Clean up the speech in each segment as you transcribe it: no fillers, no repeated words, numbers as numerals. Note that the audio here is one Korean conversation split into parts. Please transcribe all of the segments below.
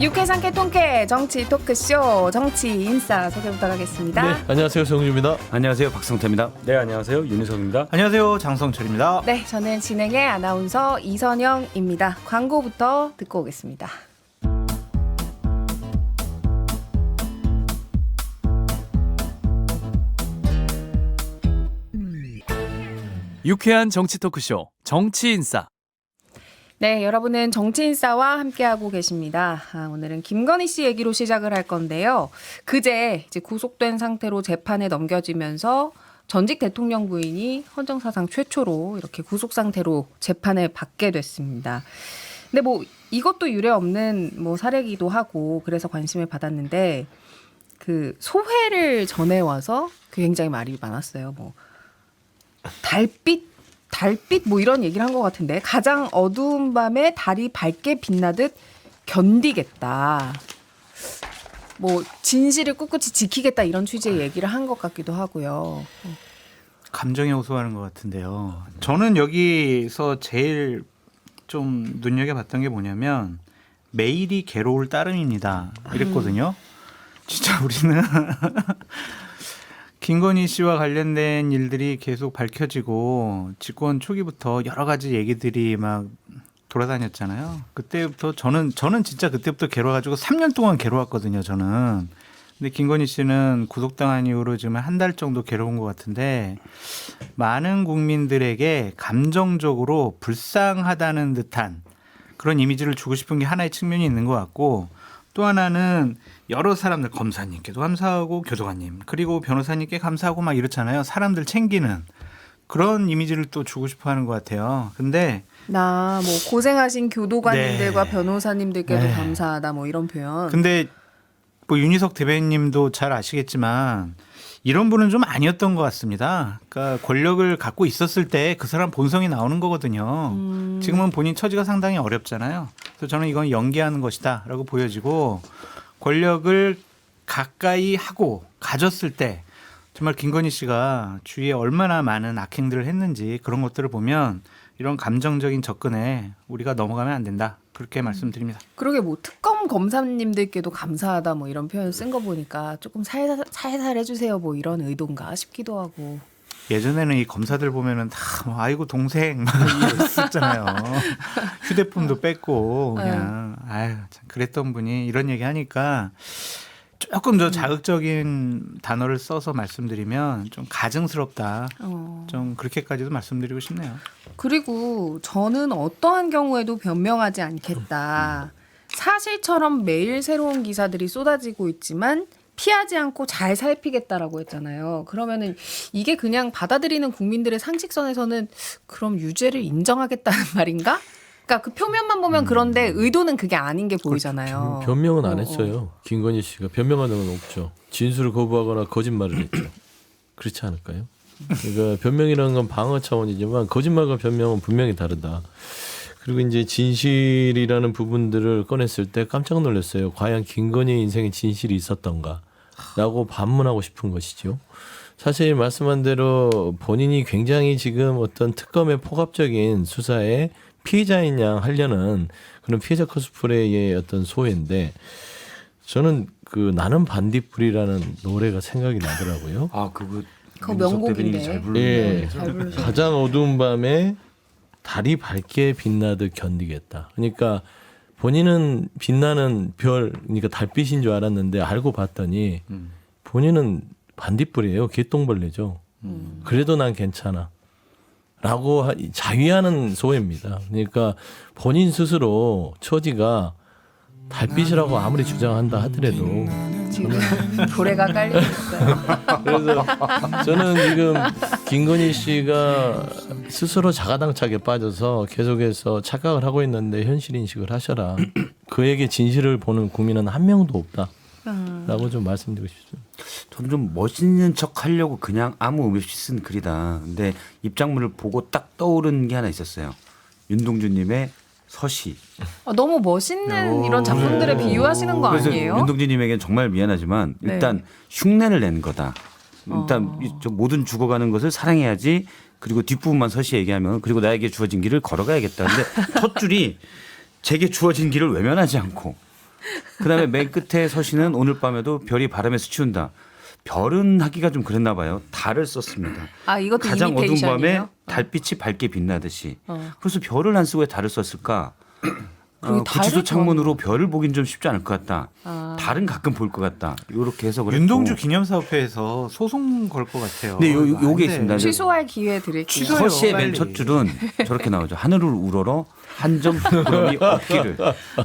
유쾌상 개통쾌 정치 토크쇼 정치 인싸 소개 부탁하겠습니다. 네, 안녕하세요. 정주입니다. 안녕하세요. 박성태입니다. 네, 안녕하세요. 윤희석입니다. 안녕하세요. 장성철입니다. 네, 저는 진행의 아나운서 이선영입니다. 광고부터 듣고 오겠습니다. 유쾌한 정치 토크쇼 정치 인싸. 네, 여러분은 정치인싸와 함께하고 계십니다. 오늘은 김건희 씨 얘기로 시작을 할 건데요. 그제 이제 구속된 상태로 재판에 넘겨지면서 전직 대통령 부인이 헌정사상 최초로 이렇게 구속 상태로 재판을 받게 됐습니다. 근데 뭐 이것도 유례 없는 뭐 사례기도 하고 그래서 관심을 받았는데 그 소회를 전해와서 굉장히 말이 많았어요. 뭐 달빛 뭐 이런 얘기를 한 것 같은데 가장 어두운 밤에 달이 밝게 빛나듯 견디겠다. 뭐 진실을 꿋꿋이 지키겠다 이런 취지의 얘기를 한 것 같기도 하고요. 감정에 호소하는 것 같은데요. 저는 여기서 제일 좀 눈여겨봤던 게 뭐냐면 매일이 괴로울 따름입니다. 이랬거든요. 진짜 우리는 김건희 씨와 관련된 일들이 계속 밝혀지고 집권 초기부터 여러 가지 얘기들이 막 돌아다녔잖아요. 그때부터 저는 진짜 그때부터 괴로워가지고 3년 동안 괴로웠거든요. 저는. 근데 김건희 씨는 구속당한 이후로 지금 한 달 정도 괴로운 것 같은데 많은 국민들에게 감정적으로 불쌍하다는 듯한 그런 이미지를 주고 싶은 게 하나의 측면이 있는 것 같고 또 하나는 여러 사람들 검사님께도 감사하고 교도관님 그리고 변호사님께 감사하고 막 이렇잖아요. 사람들 챙기는 그런 이미지를 또 주고 싶어하는 것 같아요. 근데 나 뭐 고생하신 교도관님들과 네. 변호사님들께도 네. 감사하다 뭐 이런 표현. 근데 뭐 윤희석 대변인님도 잘 아시겠지만 이런 분은 좀 아니었던 것 같습니다. 그러니까 권력을 갖고 있었을 때 그 사람 본성이 나오는 거거든요. 지금은 본인 처지가 상당히 어렵잖아요. 그래서 저는 이건 연기하는 것이다라고 보여지고 권력을 가까이 하고 가졌을 때 정말 김건희 씨가 주위에 얼마나 많은 악행들을 했는지 그런 것들을 보면 이런 감정적인 접근에 우리가 넘어가면 안 된다. 그렇게 말씀드립니다. 그러게 뭐 특검 검사님들께도 감사하다 뭐 이런 표현 쓴 거 보니까 조금 살살 해주세요 뭐 이런 의도인가 싶기도 하고. 예전에는 이 검사들 보면은 다 뭐 아이고 동생 막 이랬었잖아요. 휴대폰도 뺐고 그냥 아유 참 그랬던 분이 이런 얘기 하니까 조금 더 자극적인 단어를 써서 말씀드리면 좀 가증스럽다. 좀 그렇게까지도 말씀드리고 싶네요. 그리고 저는 어떠한 경우에도 변명하지 않겠다. 사실처럼 매일 새로운 기사들이 쏟아지고 있지만 피하지 않고 잘 살피겠다라고 했잖아요. 그러면은 이게 그냥 받아들이는 국민들의 상식선에서는 그럼 유죄를 인정하겠다는 말인가? 그러니까 그 표면만 보면 그런데 의도는 그게 아닌 게 보이잖아요. 변명은 안 했어요. 김건희 씨가 변명하는 건 없죠. 진술을 거부하거나 거짓말을 했죠. 그렇지 않을까요? 그러니까 변명이라는 건 방어 차원이지만 거짓말과 변명은 분명히 다르다. 그리고 이제 진실이라는 부분들을 꺼냈을 때 깜짝 놀랐어요. 과연 김건희 인생에 진실이 있었던가라고 반문하고 싶은 것이죠. 사실 말씀한 대로 본인이 굉장히 지금 어떤 특검의 포괄적인 수사에 피해자인 양 하려는 그런 피해자 코스프레의 어떤 소회인데 저는 그 나는 반딧불이라는 노래가 생각이 나더라고요. 아, 그거 명곡인데. 잘 부르는 예, 잘 부르시네. 가장 어두운 밤에 달이 밝게 빛나듯 견디겠다. 그러니까 본인은 빛나는 별, 그러니까 달빛인 줄 알았는데 알고 봤더니 본인은 반딧불이에요. 개똥벌레죠. 그래도 난 괜찮아. 라고 자위하는 소회입니다. 그러니까 본인 스스로 처지가 달빛이라고 아무리 주장한다 하더라도 지금 고래가 깔리고 있어요. 그래서 저는 지금 김건희 씨가 스스로 자가당착에 빠져서 계속해서 착각을 하고 있는데 현실 인식을 하셔라. 그에게 진실을 보는 국민은 한 명도 없다라고 좀 말씀드리고 싶습니다. 저는 좀 멋있는 척 하려고 그냥 아무 의미 없이 쓴 글이다. 근데 입장문을 보고 딱 떠오른 게 하나 있었어요. 윤동주님의 서시. 너무 멋있는 이런 작품들에 비유하시는 거 그래서 아니에요? 윤동주님에겐 정말 미안하지만 일단 흉내를 낸 거다. 일단 저 모든 죽어가는 것을 사랑해야지. 그리고 뒷부분만 서시 얘기하면 그리고 나에게 주어진 길을 걸어가야겠다. 근데 첫 줄이 제게 주어진 길을 외면하지 않고 그다음에 맨 끝에 서시는 오늘 밤에도 별이 바람에 스치운다. 별은 하기가 좀 그랬나 봐요. 달을 썼습니다. 아 이것도 가장 어두운 이미테이션이에요? 밤에 달빛이 밝게 빛나듯이. 어. 그래서 별을 안 쓰고 왜 달을 썼을까? 그리고 달을 구치소 창문으로 전- 별을 보긴 좀 쉽지 않을 것 같다. 아. 달은 가끔 볼 것 같다. 이렇게 해석을 윤동주 했고. 기념사업회에서 소송 걸 것 같아요. 근데 이거 안 요게 돼. 있습니다. 취소할 기회 드릴게요. 취소해요. 서시의 빨리. 맨 첫 줄은 저렇게 나오죠. 하늘을 우러러 한 점 부끄러움이 없기를.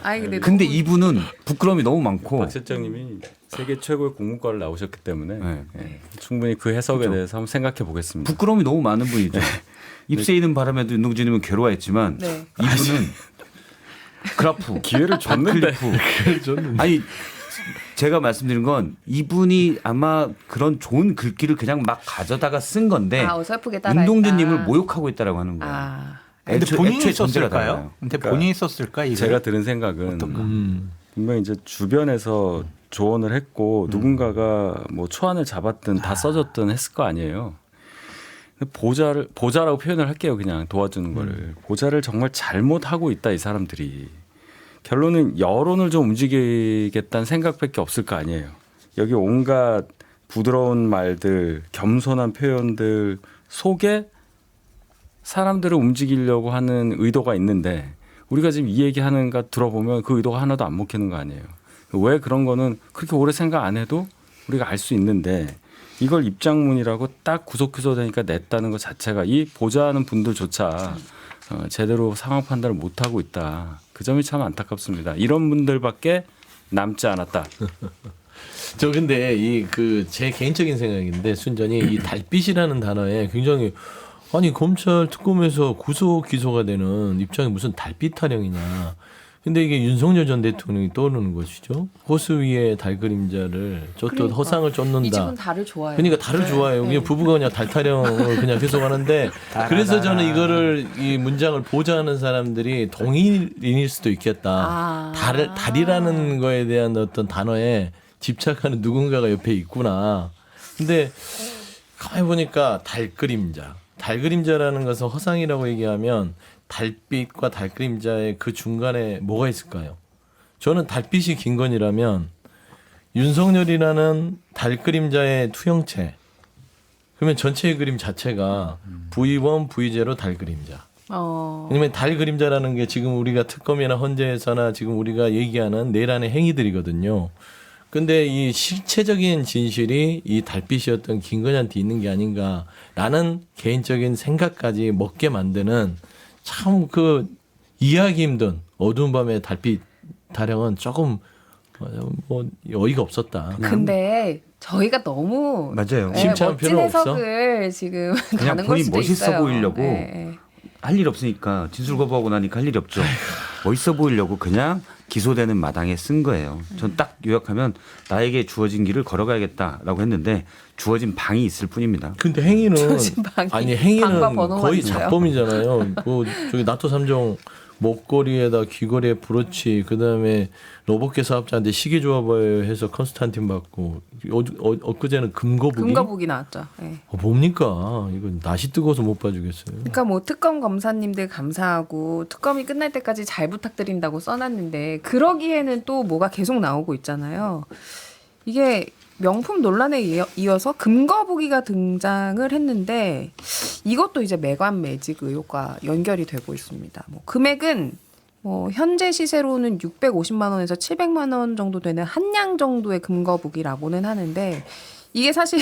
아니 근데 이분은 부끄러움이 너무 많고 박 실장님이 세계 최고의 공문과를 나오셨기 때문에 네. 예, 충분히 그 해석에 그렇죠. 대해서 한번 생각해 보겠습니다. 부끄러움이 너무 많은 분이죠. 잎새이는 바람에도 윤동주님은 괴로워했지만 네. 이분은 그래프 기회를 줬는데 클리프. 아니 제가 말씀드린 건 이분이 아마 그런 좋은 글귀를 그냥 막 가져다가 쓴 건데 아 어설프게 따라. 윤동주님을 모욕하고 있다라고 하는 거예요. 아 근데 본인이 애초에 전제가 썼을까요? 달라요. 근데 그러니까 본인이 썼을까 이거? 제가 들은 생각은 분명히 이제 주변에서 조언을 했고 누군가가 뭐 초안을 잡았든 다 써줬든 했을 거 아니에요. 근데 보자라고 표현을 할게요. 그냥 도와주는 거를 보자를 정말 잘못하고 있다 이 사람들이. 결론은 여론을 좀 움직이겠다는 생각밖에 없을 거 아니에요. 여기 온갖 부드러운 말들, 겸손한 표현들 속에 사람들을 움직이려고 하는 의도가 있는데 우리가 지금 이 얘기하는 거 들어보면 그 의도가 하나도 안 먹히는 거 아니에요. 왜 그런 거는 그렇게 오래 생각 안 해도 우리가 알 수 있는데 이걸 입장문이라고 딱 구속 기소되니까 냈다는 것 자체가 이 보좌하는 분들조차 제대로 상황 판단을 못하고 있다. 그 점이 참 안타깝습니다. 이런 분들밖에 남지 않았다. 저 근데 이 그 제 개인적인 생각인데 순전히 이 달빛이라는 단어에 굉장히 아니 검찰 특검에서 구속 기소가 되는 입장이 무슨 달빛 타령이냐. 근데 이게 윤석열 전 대통령이 떠오르는 것이죠. 호수 위에 달 그림자를 쫓듯 그러니까. 허상을 이 쫓는다. 집은 달을 좋아해요. 그러니까 달을 좋아해요. 그냥 부부가 그냥 달 타령을 그냥 계속하는데 그래서 저는 이거를 이 문장을 보좌하는 사람들이 동일인일 수도 있겠다. 아. 달이라는 거에 대한 어떤 단어에 집착하는 누군가가 옆에 있구나. 근데 가만히 보니까 달 그림자. 달 그림자라는 것은 허상이라고 얘기하면 달빛과 달 그림자의 그 중간에 뭐가 있을까요? 저는 달빛이 김건희라면 윤석열이라는 달 그림자의 투영체. 그러면 전체의 그림 자체가 V1, V0 달 그림자. 왜냐면 달 그림자라는 게 지금 우리가 특검이나 헌재에서나 지금 우리가 얘기하는 내란의 행위들이거든요. 근데 이 실체적인 진실이 이 달빛이었던 김건희한테 있는 게 아닌가라는 개인적인 생각까지 먹게 만드는 참 그 이해하기 힘든 어두운 밤의 달빛 타령은 조금 뭐 어이가 없었다. 근데 저희가 너무 맞아요. 심취할 멋진 필요는 없어? 해석을 지금 그냥 가는 걸 본인 수도 멋있어 있어요. 보이려고 네. 할 일 없으니까 진술 거부하고 나니까 할 일이 없죠. 멋있어 보이려고 그냥 기소되는 마당에 쓴 거예요. 전 딱 요약하면 나에게 주어진 길을 걸어가야겠다라고 했는데 주어진 방이 있을 뿐입니다. 근데 행위는 조심 방이, 아니 방과 행위는 번호만 거의 있어요. 잡범이잖아요. 뭐 저기 나토 3종 목걸이에다 귀걸이에 브로치 그다음에 로봇계 사업자한테 시계 줘봐요 해서 컨스탄틴 받고 엊그제는 금거북이 금거북이 나왔죠. 네. 뭡니까 이거 낯이 뜨거워서 못 봐주겠어요. 그러니까 뭐 특검 검사님들 감사하고 특검이 끝날 때까지 잘 부탁드린다고 써놨는데 그러기에는 또 뭐가 계속 나오고 있잖아요. 이게 명품 논란에 이어서 금거북이가 등장을 했는데 이것도 이제 매관 매직 의혹과 연결이 되고 있습니다. 뭐 금액은 뭐 현재 시세로는 650만 원에서 700만 원 정도 되는 한 양 정도의 금거북이라고는 하는데 이게 사실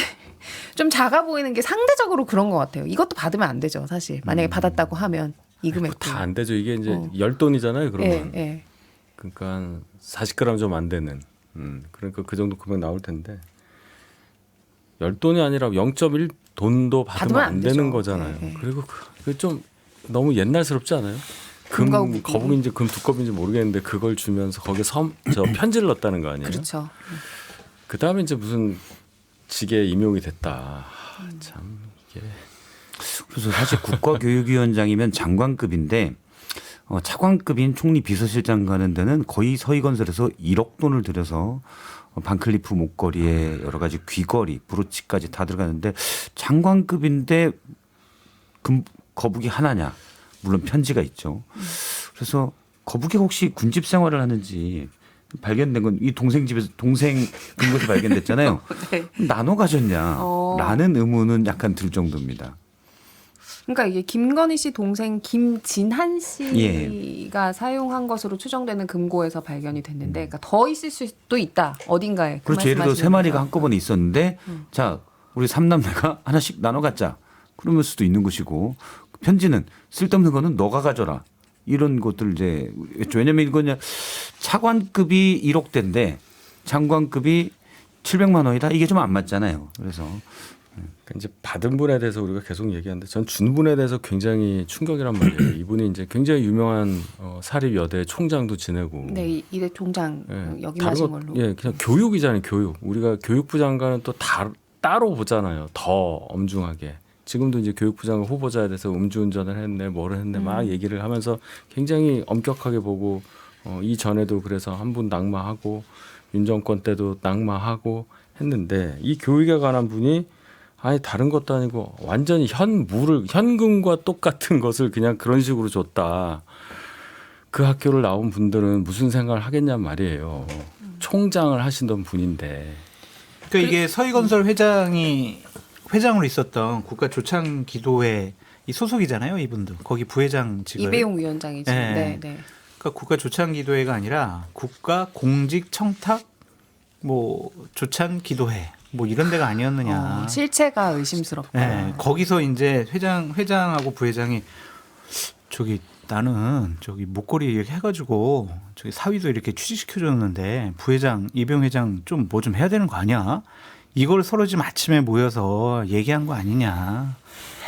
좀 작아 보이는 게 상대적으로 그런 것 같아요. 이것도 받으면 안 되죠, 사실. 만약에 받았다고 하면 이 금액도. 다 안 되죠. 이게 이제 10돈이잖아요. 그러면. 예, 예. 그러니까 한 40g 좀 안 되는. 그러니까 그 정도 금액 나올 텐데 10돈이 아니라 0.1 돈도 받으면 안 되는 되죠. 거잖아요. 네, 네. 그리고 그 좀 너무 옛날스럽지 않아요? 금거북이. 거북인지 금 두꺼비인지 모르겠는데 그걸 주면서 거기에 저 편지를 넣었다는 거 아니에요? 그렇죠. 그다음에 이제 무슨 직에 임용이 됐다. 참 이게 그래서 사실 국가교육위원장이면 장관급인데 차관급인 총리 비서실장 가는 데는 거의 서희건설에서 1억 돈을 들여서 반클리프 목걸이에 여러 가지 귀걸이, 브로치까지 다 들어가는데 장관급인데 거북이 하나냐? 물론 편지가 있죠. 그래서 거북이가 혹시 군집 생활을 하는지 발견된 건 이 동생 집에서 동생 근거에서 발견됐잖아요. 네. 나눠 가졌냐라는 의문은 약간 들 정도입니다. 그러니까 이게 김건희 씨 동생 김진한 씨가 예. 사용한 것으로 추정되는 금고에서 발견이 됐는데, 그러니까 더 있을 수도 있다. 어딘가에. 그 그렇죠. 예를 들어 세 말씀하시는 마리가 거죠. 한꺼번에 있었는데 자 우리 삼남매가 하나씩 나눠 갖자. 그러면 수도 있는 것이고 편지는 쓸데없는 거는 너가 가져라. 이런 것들 이제 왜냐면 이건 차관급이 1억 대인데 장관급이 700만 원이다. 이게 좀 안 맞잖아요. 그래서 그러니까 이제 받은 분에 대해서 우리가 계속 얘기하는데 전 준 분에 대해서 굉장히 충격이란 말이에요. 이분이 이제 굉장히 유명한 사립여대 총장도 지내고. 네, 이대 총장 예, 역임하신 다른 걸로. 예, 그냥 교육이잖아요. 교육. 우리가 교육부 장관은 또 따로 보잖아요. 더 엄중하게. 지금도 이제 교육부 장관 후보자에 대해서 음주운전을 했네, 뭐를 했네, 막 얘기를 하면서 굉장히 엄격하게 보고 이전에도 그래서 한 분 낙마하고 윤 정권 때도 낙마하고 했는데 이 교육에 관한 분이 아니 다른 것도 아니고 완전히 현금과 똑같은 것을 그냥 그런 식으로 줬다. 그 학교를 나온 분들은 무슨 생각을 하겠냔 말이에요. 총장을 하시던 분인데. 그러니까 이게 서희건설 회장으로 있었던 국가조창기도회 이 소속이잖아요, 이분도. 거기 부회장직을. 이배용 위원장이지. 네. 네, 네. 그러니까 국가조창기도회가 아니라 국가공직청탁 뭐 조창기도회 뭐 이런 데가 아니었느냐. 실체가 의심스럽다. 네, 거기서 이제 회장하고 부회장이 저기 나는 저기 목걸이 이렇게 해가지고 저기 사위도 이렇게 취직시켜줬는데 부회장 이병 회장 좀 뭐 좀 해야 되는 거 아니야? 이걸 서로 지금 아침에 모여서 얘기한 거 아니냐.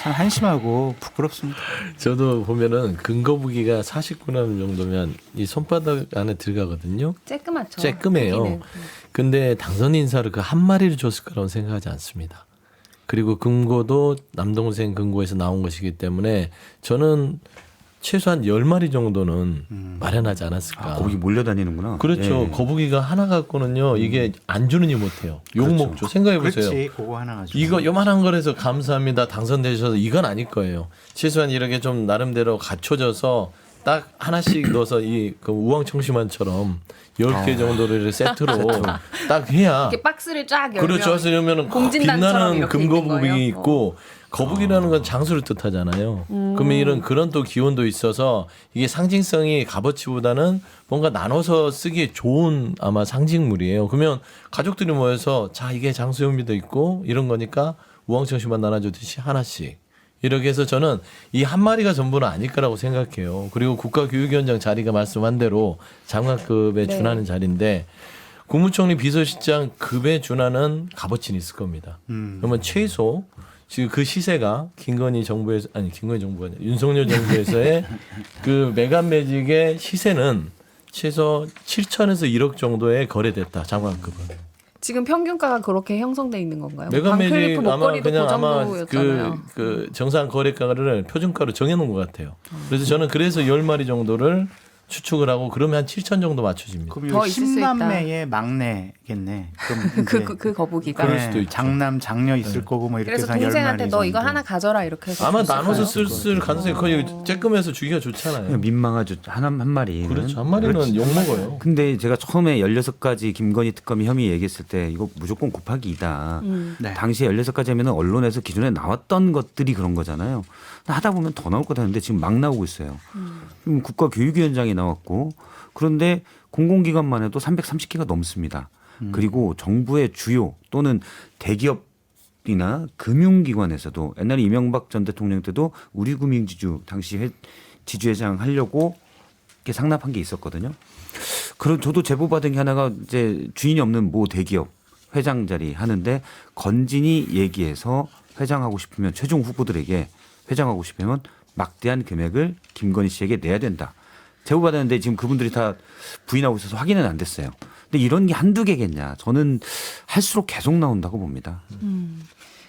참 한심하고 부끄럽습니다. 저도 보면은 근거부기가 49g 정도면 이 손바닥 안에 들어가거든요. 쬐끄맣죠. 쬐끔해요. 크기는. 근데 당선 인사를 그 한 마리를 줬을 거라고 생각하지 않습니다. 그리고 금고도 남동생 금고에서 나온 것이기 때문에 저는 최소한 10마리 정도는 마련하지 않았을까. 거기 몰려다니는구나. 그렇죠. 예. 거북이가 하나 갖고는요. 이게 안 주느니 못해요. 욕 그렇죠. 먹죠. 생각해 보세요. 그렇지, 그거 하나 가지고. 이거 요만한 거라서 감사합니다. 당선되셔서 이건 아닐 거예요. 최소한 이렇게 좀 나름대로 갖춰져서 딱 하나씩 넣어서 그 우왕청심환처럼 10개 정도를 세트로 딱 해야. 이렇게 박스를 쫙 열면 그렇죠. 그래서 이러면은 공진단처럼 빛나는 이렇게 있는 금거북이 거예요? 있고 거북이라는 건 장수를 뜻하잖아요. 그러면 그런 또 기원도 있어서 이게 상징성이 값어치보다는 뭔가 나눠서 쓰기에 좋은 아마 상징물이에요. 그러면 가족들이 모여서 자 이게 장수용미도 있고 이런 거니까 우왕청심만 나눠주듯이 하나씩 이렇게 해서 저는 이 한 마리가 전부는 아닐 거라고 생각해요. 그리고 국가교육위원장 자리가 말씀한 대로 장관급에 네. 준하는 자리인데 국무총리 비서실장 급에 준하는 값어치는 있을 겁니다. 그러면 최소 지금 그 시세가 김건희 정부가 아니라 윤석열 정부에서의 그 메간매직의 시세는 최소 7천에서 1억 정도에 거래됐다. 장관급은. 지금 평균가가 그렇게 형성돼 있는 건가요? 메간매직 방클리프 아마 목걸이도 그냥 그 아마 정도였잖아요. 그 정상 거래가를 표준가로 정해놓은 것 같아요. 그래서 저는 그래서 10마리 정도를 추측을 하고 그러면 한 7천 정도 맞춰집니다. 그럼 더 이거 있을 수 있다. 10남매의 막내겠네. 그럼 이제 그 거북이가. 그럴 수도 있죠. 장남 장녀 있을 거고 뭐 이렇게 그래서 해서 동생한테 10마리 너 이거 정도. 하나 가져라 이렇게 해서 아마 줬을 나눠서 거예요. 쓸 가능성이 거의 쬐끔해서 주기가 좋잖아요. 그냥 민망하죠. 한 마리. 그렇죠. 한 마리는 욕 먹어요. 근데 제가 처음에 16가지 김건희 특검이 혐의 얘기했을 때 이거 무조건 곱하기 2다. 네. 당시에 16가지 하면은 언론에서 기존에 나왔던 것들이 그런 거잖아요. 하다 보면 더 나올 거다 했는데 지금 막 나오고 있어요. 지금 국가교육위원장이 나왔고 그런데 공공기관만 해도 330개가 넘습니다. 그리고 정부의 주요 또는 대기업이나 금융기관에서도 옛날에 이명박 전 대통령 때도 우리금융지주 당시 지주회장 하려고 이렇게 상납한 게 있었거든요. 그런 저도 제보 받은 게 하나가 이제 주인이 없는 모 대기업 회장 자리 하는데 건진이 얘기해서 회장하고 싶으면 최종 후보들에게 회장하고 싶으면 막대한 금액을 김건희 씨에게 내야 된다. 제보 받았는데 지금 그분들이 다 부인하고 있어서 확인은 안 됐어요. 근데 이런 게 한두 개겠냐. 저는 할수록 계속 나온다고 봅니다.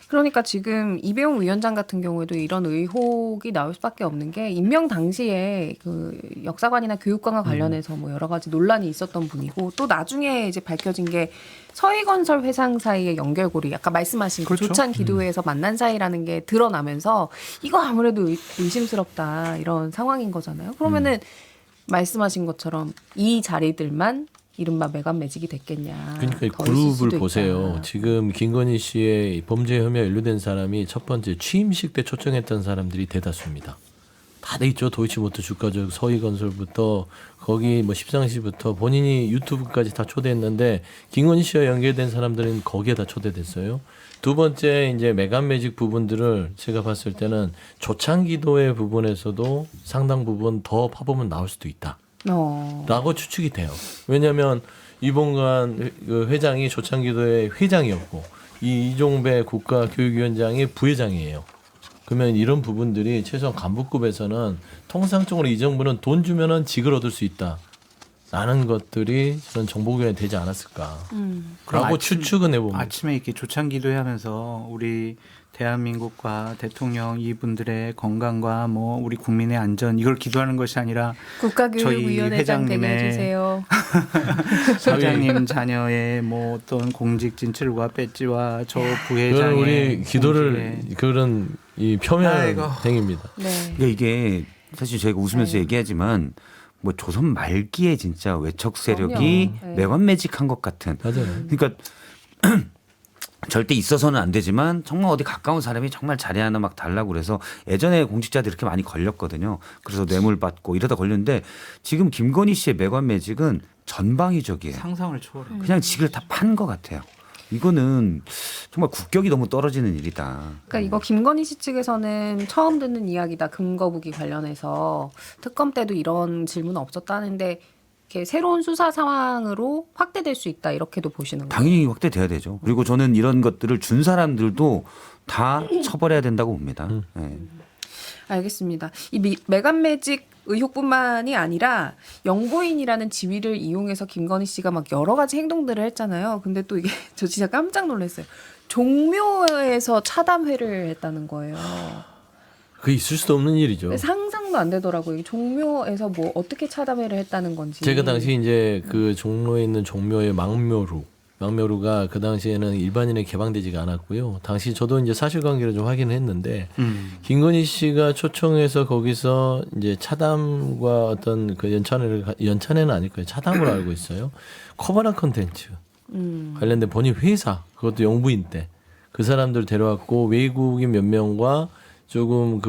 그러니까 지금 이배용 위원장 같은 경우에도 이런 의혹이 나올 수밖에 없는 게 임명 당시에 그 역사관이나 교육관과 관련해서 뭐 여러 가지 논란이 있었던 분이고 또 나중에 이제 밝혀진 게 서희건설 회상 사이의 연결고리 아까 말씀하신 그 그렇죠. 조찬 기도회에서 만난 사이라는 게 드러나면서 이거 아무래도 의심스럽다 이런 상황인 거잖아요. 그러면은 말씀하신 것처럼 이 자리들만 이른바 메간 매직이 됐겠냐. 그러니까 이 더 있을 수도 그룹을 있다. 보세요. 지금 김건희 씨의 범죄 혐의와 연루된 사람이 첫 번째 취임식 때 초청했던 사람들이 대다수입니다. 다 돼 있죠. 도이치모터 주가적 서희건설부터 거기 뭐 십상시부터 본인이 유튜브까지 다 초대했는데 김건희 씨와 연결된 사람들은 거기에 다 초대됐어요. 두 번째 이제 메간 매직 부분들을 제가 봤을 때는 조창기도의 부분에서도 상당 부분 더 파보면 나올 수도 있다. 라고 추측이 돼요. 왜냐하면 이봉관 그 회장이 조창기도의 회장이었고 이종배 국가교육위원장이 부회장이에요. 그러면 이런 부분들이 최소한 간부급에서는 통상적으로 이 정부는 돈 주면은 직을 얻을 수 있다. 라는 것들이 저는 정보교환이 되지 않았을까. 라고 추측은 해봅니다. 아침에 이렇게 조창기도 하면서 우리 대한민국과 대통령 이분들의 건강과 뭐 우리 국민의 안전 이걸 기도하는 것이 아니라 국가교육위원회장 되게 해주세요. 사장님 자녀의 뭐 어떤 공직 진출과 배지와 저 그건 부회장의 우리 기도를 공직에. 그런 이 표면 아이고. 행위입니다. 네. 그러니까 이게 사실 저희가 웃으면서 얘기하지만 뭐 조선 말기에 진짜 외척 세력이 그럼요. 네. 매관매직한 것 같은. 맞아요. 그러니까 절대 있어서는 안 되지만 정말 어디 가까운 사람이 정말 자리 하나 막 달라고 그래서 예전에 공직자들 이렇게 많이 걸렸거든요. 그래서 뇌물 받고 이러다 걸렸는데 지금 김건희 씨의 매관매직은 전방위적이에요. 상상을 초월해. 그냥 직을 다 판 것 같아요. 이거는 정말 국격이 너무 떨어지는 일이다. 그러니까 이거 김건희 씨 측에서는 처음 듣는 이야기다. 금거북이 관련해서 특검 때도 이런 질문은 없었다는데 이렇게 새로운 수사 상황으로 확대될 수 있다. 이렇게도 보시는 거예요. 당연히 확대돼야 되죠. 그리고 저는 이런 것들을 준 사람들도 다 처벌해야 된다고 봅니다. 네. 알겠습니다. 이 메간 매직 의혹뿐만이 아니라 영부인이라는 지위를 이용해서 김건희 씨가 막 여러 가지 행동들을 했잖아요. 근데 또 이게 저 진짜 깜짝 놀랐어요. 종묘에서 차담회를 했다는 거예요. 그게 있을 수도 없는 일이죠. 상상도 안 되더라고요. 이 종묘에서 뭐 어떻게 차담회를 했다는 건지. 제가 당시 이제 그 종로에 있는 종묘의 망묘루가 그 당시에는 일반인에 개방되지가 않았고요. 당시 저도 이제 사실관계를 좀 확인을 했는데 김건희 씨가 초청해서 거기서 이제 차담과 어떤 그 연찬회는 아닐 거예요. 차담으로 알고 있어요. 커버나 컨텐츠 관련된 본인 회사 그것도 영부인 때 그 사람들 데려왔고 외국인 몇 명과 조금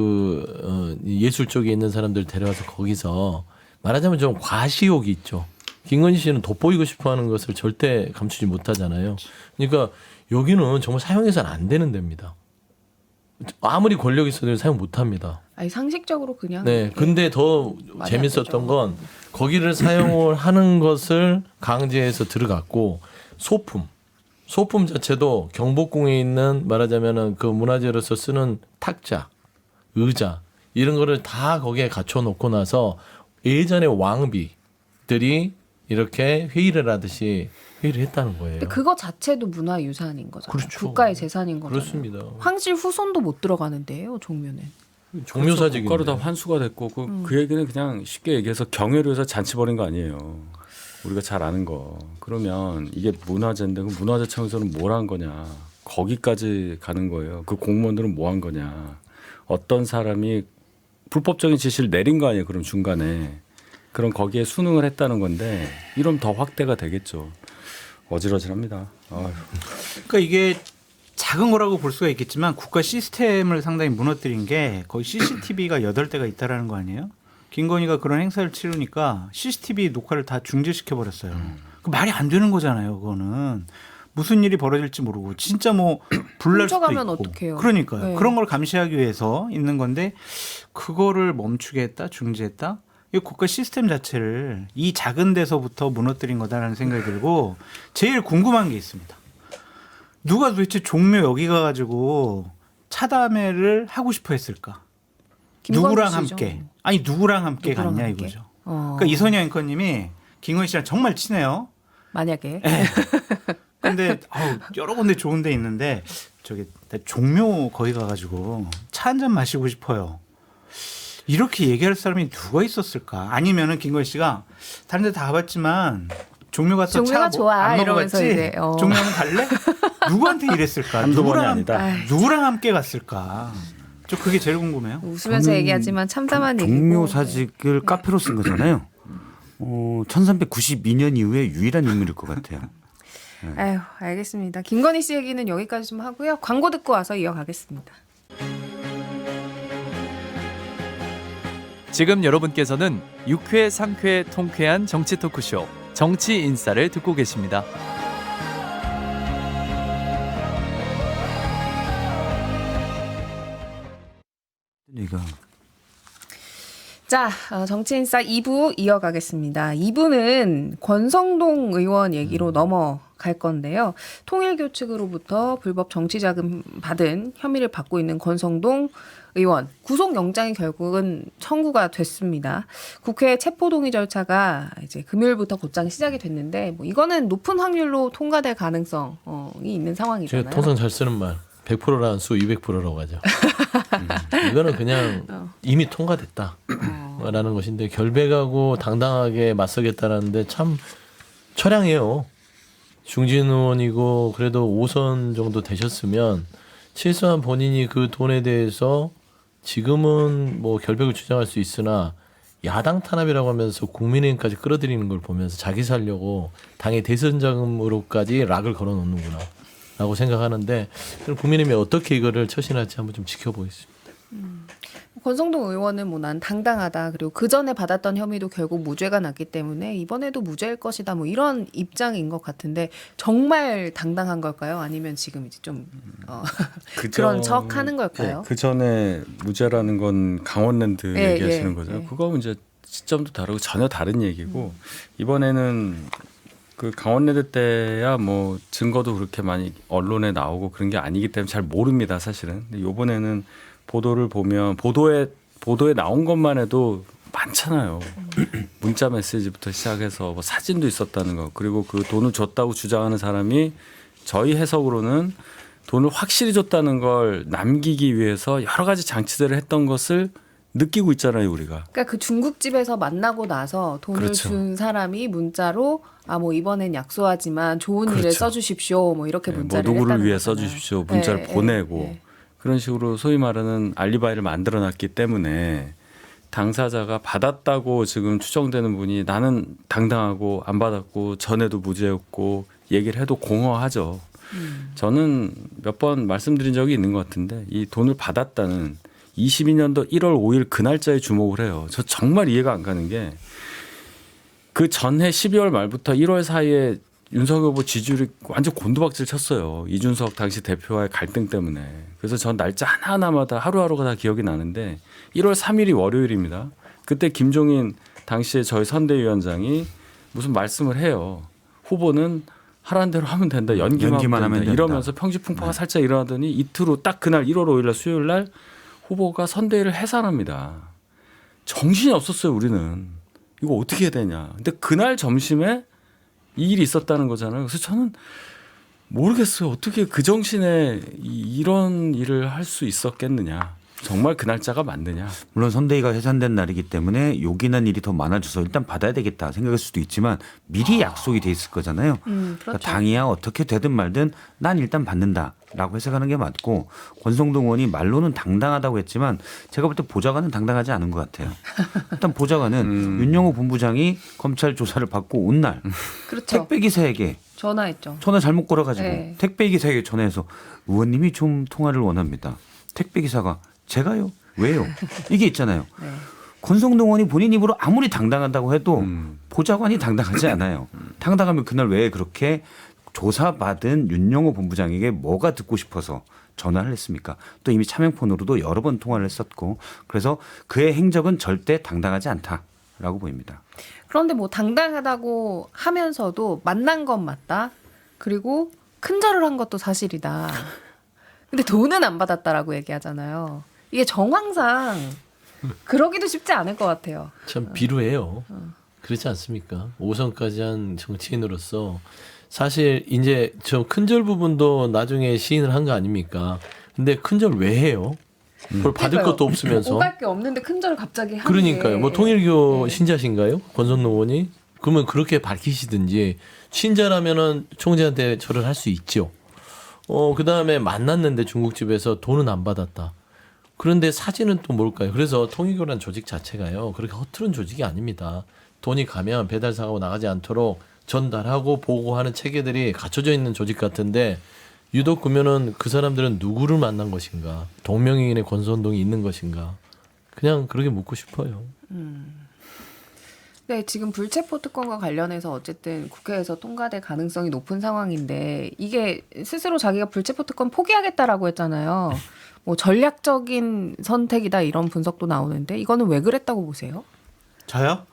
예술 쪽에 있는 사람들 데려와서 거기서 말하자면 좀 과시욕이 있죠. 김건희 씨는 돋보이고 싶어하는 것을 절대 감추지 못하잖아요. 그러니까 여기는 정말 사용해서는 안 되는 데입니다. 아무리 권력 있어도 사용 못합니다. 아니 상식적으로 그냥. 네, 근데 더 말이 재밌었던 안 되죠. 건 거기를 사용을 하는 것을 강제해서 들어갔고 소품 자체도 경복궁에 있는 말하자면은 그 문화재로서 쓰는 탁자, 의자 이런 거를 다 거기에 갖춰 놓고 나서 예전의 왕비들이 이렇게 회의를 하듯이 회의를 했다는 거예요. 근데 그거 자체도 문화유산인 거잖아요. 그렇죠. 국가의 재산인 거잖아요. 그렇습니다. 황실 후손도 못 들어가는데요, 종묘는. 종묘사직인데. 국가로 다 환수가 됐고 그 얘기는 그냥 쉽게 얘기해서 경회로 해서 잔치 벌인 거 아니에요. 우리가 잘 아는 거. 그러면 이게 문화재인데 그 문화재청에서는 뭘 한 거냐. 거기까지 가는 거예요. 그 공무원들은 뭐 한 거냐. 어떤 사람이 불법적인 지시를 내린 거 아니에요. 그럼 중간에. 그럼 거기에 순응을 했다는 건데 이러면 더 확대가 되겠죠. 어질어질합니다. 아유. 그러니까 이게 작은 거라고 볼 수가 있겠지만 국가 시스템을 상당히 무너뜨린 게 거의 CCTV가 8대가 있다라는 거 아니에요? 김건희가 그런 행사를 치르니까 CCTV 녹화를 다 중지시켜 버렸어요. 그 말이 안 되는 거잖아요. 그거는 무슨 일이 벌어질지 모르고 진짜 뭐 불날 수도 훔쳐가면 있고. 어떡해요. 그러니까요. 네. 그런 걸 감시하기 위해서 있는 건데 그거를 멈추게 했다, 중지했다. 이 국가 시스템 자체를 이 작은 데서부터 무너뜨린 거다라는 생각이 들고 제일 궁금한 게 있습니다. 누가 도대체 종묘 여기 가가지고 차담회를 하고 싶어 했을까? 누구랑 씨죠. 함께? 아니 누구랑 함께 누구랑 갔냐 함께? 이거죠. 어. 그러니까 이선희 앵커님이 김건희 씨랑 정말 친해요. 만약에. 근데 여러 군데 좋은 데 있는데 저기 나 종묘 거기 가가지고 차 한 잔 마시고 싶어요. 이렇게 얘기할 사람이 누가 있었을까? 아니면은 김건희 씨가 다른 데 다 가봤지만 종묘 가서 종묘가 좋아, 안 이러면서 먹어봤지? 이제, 종묘는 갈래? 누구한테 이랬을까? 한두 번이 아니다. 누구랑 함께 갔을까? 저 그게 제일 궁금해요. 웃으면서 얘기하지만 참담한 얘기고. 종묘사직을 카페로 쓴 거잖아요. 1392년 이후에 유일한 인물일 것 같아요. 아유, 알겠습니다. 김건희 씨 얘기는 여기까지 좀 하고요. 광고 듣고 와서 이어가겠습니다. 지금 여러분께서는 6회, 상쾌, 통쾌한 정치 토크쇼 정치 인싸를 듣고 계십니다. 이거 자, 정치인싸 2부 이어가겠습니다. 2부는 권성동 의원 얘기로 넘어갈 건데요. 통일교 측으로부터 불법 정치자금 받은 혐의를 받고 있는 권성동 의원 구속영장이 결국은 청구가 됐습니다. 국회 체포동의 절차가 이제 금요일부터 곧장 시작이 됐는데 뭐 이거는 높은 확률로 통과될 가능성이 있는 제가 상황이잖아요. 통상 잘 쓰는 말 100%라는 수 200%라고 하죠. 이거는 그냥 이미 통과됐다라는 것인데 결백하고 당당하게 맞서겠다라는데 참 처량해요. 중진 의원이고 그래도 5선 정도 되셨으면 최소한 본인이 그 돈에 대해서 지금은 뭐 결백을 주장할 수 있으나 야당 탄압이라고 하면서 국민의힘까지 끌어들이는 걸 보면서 자기 살려고 당의 대선 자금으로까지 락을 걸어놓는구나 라고 생각하는데 그럼 국민의힘이 어떻게 이거를 처신할지 한번 좀 지켜보겠습니다. 권성동 의원은 뭐 난 당당하다. 그리고 그 전에 받았던 혐의도 결국 무죄가 났기 때문에 이번에도 무죄일 것이다. 뭐 이런 입장인 것 같은데 정말 당당한 걸까요? 아니면 지금 이제 좀 그런 척하는 걸까요? 그 전에 무죄라는 건 강원랜드 예, 얘기하시는 예, 거죠. 예. 그거 이제 시점도 다르고 전혀 다른 얘기고 이번에는 그 강원랜드 때야 뭐 증거도 그렇게 많이 언론에 나오고 그런 게 아니기 때문에 잘 모릅니다, 사실은. 근데 이번에는 보도를 보면 보도에 나온 것만 해도 많잖아요. 문자 메시지부터 시작해서 뭐 사진도 있었다는 거. 그리고 그 돈을 줬다고 주장하는 사람이 저희 해석으로는 돈을 확실히 줬다는 걸 남기기 위해서 여러 가지 장치들을 했던 것을 느끼고 있잖아요, 우리가. 그러니까 그 중국집에서 만나고 나서 돈을 그렇죠. 준 사람이 문자로 뭐 이번엔 약소하지만 좋은 일에 그렇죠. 써주십시오. 뭐 이렇게 뭐 문자를 누구를 했다는 위해 거잖아요. 써주십시오. 문자를 예, 보내고 예, 예. 그런 식으로 소위 말하는 알리바이를 만들어놨기 때문에 당사자가 받았다고 지금 추정되는 분이 나는 당당하고 안 받았고 전에도 무죄였고 얘기를 해도 공허하죠. 저는 몇 번 말씀드린 적이 있는 것 같은데 이 돈을 받았다는 22년도 1월 5일 그 날짜에 주목을 해요. 저 정말 이해가 안 가는 게 그 전해 12월 말부터 1월 사이에 윤석열 후보 지지율이 완전 곤두박질 쳤어요. 이준석 당시 대표와의 갈등 때문에. 그래서 전 날짜 하나하나마다 하루하루가 다 기억이 나는데 1월 3일이 월요일입니다. 그때 김종인 당시에 저희 선대위원장이 무슨 말씀을 해요. 후보는 하라는 대로 하면 된다. 연기만 하면 된다. 이러면서 평지풍파가 살짝 일어나더니 이틀 후 딱 그날 1월 5일 날 수요일 날 후보가 선대위를 해산합니다. 정신이 없었어요. 우리는. 이거 어떻게 해야 되냐. 근데 그날 점심에 이 일이 있었다는 거잖아요. 그래서 저는 모르겠어요. 어떻게 그 정신에 이런 일을 할 수 있었겠느냐. 정말 그 날짜가 맞느냐. 물론 선대위가 해산된 날이기 때문에 요긴한 일이 더 많아져서 일단 받아야 되겠다 생각할 수도 있지만 미리 약속이 돼 있을 거잖아요. 그렇죠. 그러니까 당이야 어떻게 되든 말든 난 일단 받는다라고 해석하는 게 맞고 권성동 의원이 말로는 당당하다고 했지만 제가 볼 때 보좌관은 당당하지 않은 것 같아요. 일단 보좌관은 윤영호 본부장이 검찰 조사를 받고 온 날 그렇죠. 택배 기사에게 전화했죠. 전화 잘못 걸어가지고 네. 택배 기사에게 전화해서 의원님이 좀 통화를 원합니다. 택배 기사가 제가요? 왜요? 이게 있잖아요. 네. 권성동 의원이 본인 입으로 아무리 당당하다고 해도 보좌관이 당당하지 않아요. 당당하면 그날 왜 그렇게 조사받은 윤영호 본부장에게 뭐가 듣고 싶어서 전화를 했습니까? 또 이미 차명폰으로도 여러 번 통화를 했었고 그래서 그의 행적은 절대 당당하지 않다라고 보입니다. 그런데 뭐 당당하다고 하면서도 만난 건 맞다. 그리고 큰절을 한 것도 사실이다. 근데 돈은 안 받았다라고 얘기하잖아요. 이게 정황상 그러기도 쉽지 않을 것 같아요. 참 비루해요. 그렇지 않습니까? 5선까지 한 정치인으로서 사실 이제 저 큰절 부분도 나중에 시인을 한 거 아닙니까? 근데 큰절 왜 해요? 그걸 받을 그러니까요. 것도 없으면서. 오갈 게 없는데 큰절을 갑자기 하는 그러니까요. 게. 뭐 통일교 예. 신자신가요? 권성동 의원이? 그러면 그렇게 밝히시든지 신자라면은 총재한테 절을 할 수 있죠. 그다음에 만났는데 중국집에서 돈은 안 받았다. 그런데 사진은 또 뭘까요? 그래서 통일교란 조직 자체가요. 그렇게 허투른 조직이 아닙니다. 돈이 가면 배달 사고 나가지 않도록 전달하고 보고하는 체계들이 갖춰져 있는 조직 같은데 유독 그러면은 그 사람들은 누구를 만난 것인가, 동명이인의 권선동이 있는 것인가, 그냥 그렇게 묻고 싶어요. 네, 지금 불체포 특권과 관련해서 어쨌든 국회에서 통과될 가능성이 높은 상황인데 이게 스스로 자기가 불체포 특권 포기하겠다라고 했잖아요. 뭐 전략적인 선택이다 이런 분석도 나오는데 이거는 왜 그랬다고 보세요? 저요?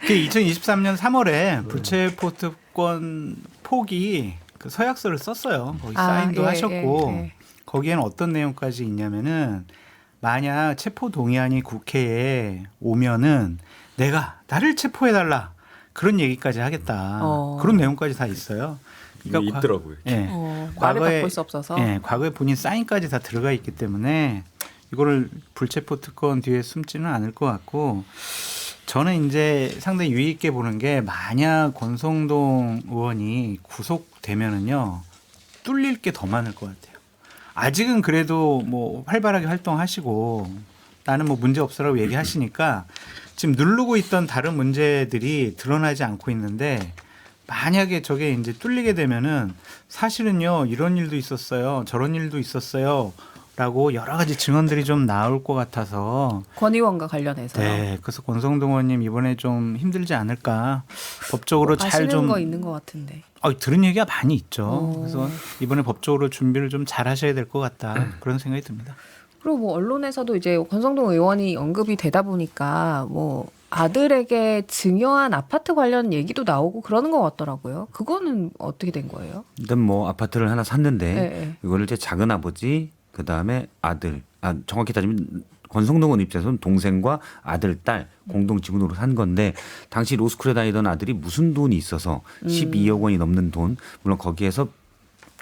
그 2023년 3월에 불체포 특권 포기 그 서약서를 썼어요. 거기 사인도 예, 하셨고 예, 예. 거기에는 어떤 내용까지 있냐면은 만약 체포 동의안이 국회에 오면은 나를 체포해달라 그런 얘기까지 하겠다. 그런 내용까지 다 있어요. 이게 있더라고요. 예. 말을 바꿀 수 없어서. 예, 과거에 본인 사인까지 다 들어가 있기 때문에 이거를 불체포 특권 뒤에 숨지는 않을 것 같고 저는 이제 상당히 유의 있게 보는 게 만약 권성동 의원이 구속되면은요 뚫릴 게 더 많을 것 같아요. 아직은 그래도 뭐 활발하게 활동하시고 나는 뭐 문제 없어라고 얘기하시니까 지금 누르고 있던 다른 문제들이 드러나지 않고 있는데 만약에 저게 이제 뚫리게 되면은 사실은요 이런 일도 있었어요 저런 일도 있었어요 라고 여러 가지 증언들이 좀 나올 것 같아서 권 의원과 관련해서요. 네 그래서 권성동 의원님 이번에 좀 힘들지 않을까 법적으로 잘 아시는 좀 거 있는 것 같은데. 들은 얘기가 많이 있죠. 그래서 이번에 법적으로 준비를 좀 잘 하셔야 될 것 같다 그런 생각이 듭니다. 그리고 뭐 언론에서도 이제 권성동 의원이 언급이 되다 보니까 뭐 아들에게 증여한 아파트 관련 얘기도 나오고 그러는 것 같더라고요. 그거는 어떻게 된 거예요? 일단 뭐 아파트를 하나 샀는데 네. 이거를 제 작은 아버지 그다음에 아들, 정확히 따지면 권성동 의원 입장에서는 동생과 아들, 딸 공동 지분으로 산 건데 당시 로스쿨에 다니던 아들이 무슨 돈이 있어서 12억 원이 넘는 돈, 물론 거기에서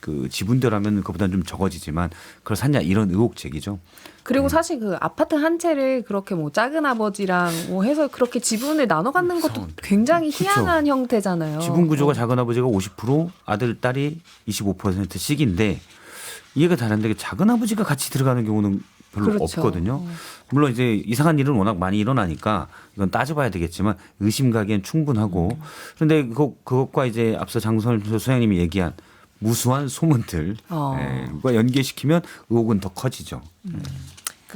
그 지분대로라면 그보다는 좀 적어지지만 그걸 샀냐 이런 의혹 제기죠. 그리고 사실 그 아파트 한 채를 그렇게 뭐 작은 아버지랑 뭐 해서 그렇게 지분을 나눠 갖는 것도 굉장히 희한한 형태잖아요. 지분 구조가 작은 아버지가 50%, 아들, 딸이 25%씩인데 이해가 다른데 작은 아버지가 같이 들어가는 경우는 별로 그렇죠. 없거든요. 물론 이제 이상한 일은 워낙 많이 일어나니까 이건 따져봐야 되겠지만 의심 가기엔 충분하고 그런데 그것과 이제 앞서 장선수 소장님이 얘기한 무수한 소문들과 연계시키면 의혹은 더 커지죠.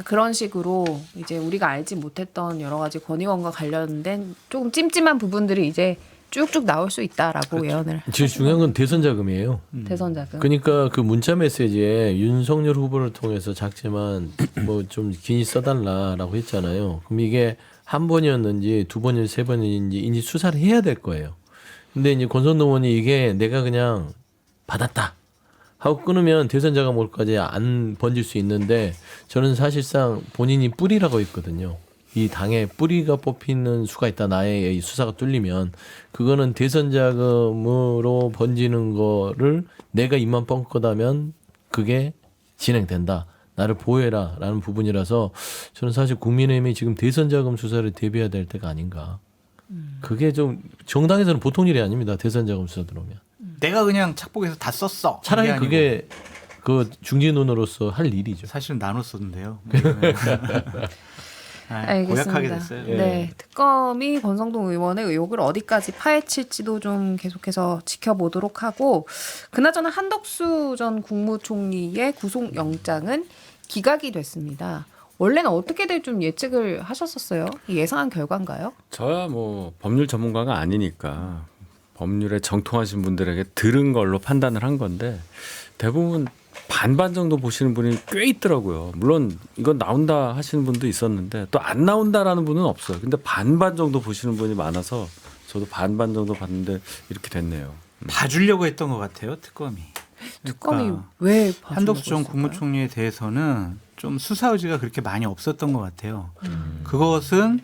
그런 식으로 이제 우리가 알지 못했던 여러 가지 권 의원과 관련된 조금 찜찜한 부분들이 이제 쭉쭉 나올 수 있다라고 예언을 제일 중요한 건 대선 자금이에요. 대선 자금. 그러니까 그 문자 메시지에 윤석열 후보를 통해서 작지만 뭐 좀 긴히 써달라라고 했잖아요. 그럼 이게 한 번이었는지 두 번인지 세 번인지 이제 수사를 해야 될 거예요. 근데 이제 권선동 의원이 이게 내가 그냥 받았다 하고 끊으면 대선 자금 올까지 안 번질 수 있는데 저는 사실상 본인이 뿌리라고 했거든요. 이 당에 뿌리가 뽑히는 수가 있다. 나의 이 수사가 뚫리면 그거는 대선 자금으로 번지는 거를 내가 입만 뻥끗하면 그게 진행된다. 나를 보호해라라는 부분이라서 저는 사실 국민의힘이 지금 대선 자금 수사를 대비해야 될 때가 아닌가. 그게 좀 정당에서는 보통 일이 아닙니다. 대선 자금 수사 들어오면. 내가 그냥 착복해서 다 썼어. 차라리 이게 아니고 그게 그 중진원으로서 할 일이죠. 사실은 나눠 썼는데요. 알겠습니다. 고약하게 됐어요. 네, 특검이 권성동 의원의 의혹을 어디까지 파헤칠지도 좀 계속해서 지켜보도록 하고 그나저나 한덕수 전 국무총리의 구속영장은 기각이 됐습니다. 원래는 어떻게 될 좀 예측을 하셨었어요? 예상한 결과인가요? 저야 뭐 법률 전문가가 아니니까 법률에 정통하신 분들에게 들은 걸로 판단을 한 건데 대부분 반반 정도 보시는 분이 꽤 있더라고요. 물론 이건 나온다 하시는 분도 있었는데 또 안 나온다라는 분은 없어요. 근데 반반 정도 보시는 분이 많아서 저도 반반 정도 봤는데 이렇게 됐네요. 봐주려고 했던 것 같아요. 특검이. 특검이 왜 한덕수 전 했을까요? 국무총리에 대해서는 좀 수사 의지가 그렇게 많이 없었던 것 같아요. 그것은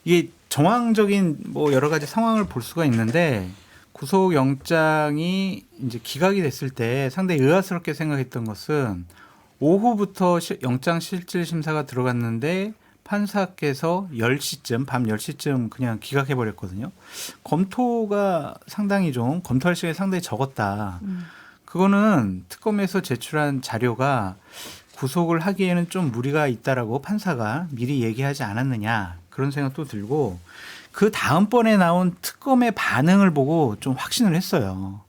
이게 정황적인 뭐 여러 가지 상황을 볼 수가 있는데 구속영장이 이제 기각이 됐을 때 상당히 의아스럽게 생각했던 것은 오후부터 영장 실질 심사가 들어갔는데 판사께서 10시쯤 밤 10시쯤 그냥 기각해 버렸거든요. 검토가 상당히 좀 검토할 시간이 상당히 적었다. 그거는 특검에서 제출한 자료가 구속을 하기에는 좀 무리가 있다라고 판사가 미리 얘기하지 않았느냐 그런 생각도 들고 그 다음번에 나온 특검의 반응을 보고 좀 확신을 했어요.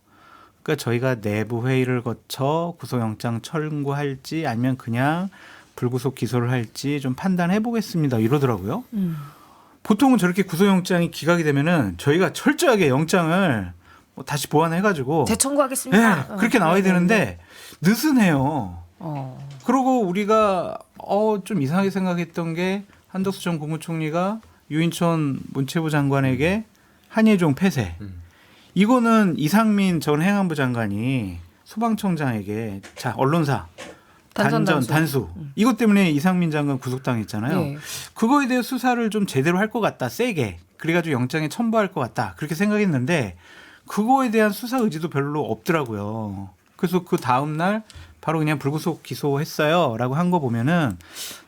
그러니까 저희가 내부 회의를 거쳐 구속영장 청구할지 아니면 그냥 불구속 기소를 할지 좀 판단해 보겠습니다. 이러더라고요. 보통은 저렇게 구속영장이 기각이 되면은 저희가 철저하게 영장을 뭐 다시 보완해가지고 재청구하겠습니다. 네, 그렇게 나와야 되는데 느슨해요. 어. 그리고 우리가 좀 이상하게 생각했던 게 한덕수 전 국무총리가 유인촌 문체부 장관에게 한예종 폐쇄. 이거는 이상민 전 행안부 장관이 소방청장에게 자 언론사 단수. 이것 때문에 이상민 장관 구속당했잖아요. 네. 그거에 대해 수사를 좀 제대로 할 것 같다. 세게. 그래가지고 영장에 첨부할 것 같다. 그렇게 생각했는데 그거에 대한 수사 의지도 별로 없더라고요. 그래서 그 다음 날 바로 그냥 불구속 기소했어요. 라고 한 거 보면은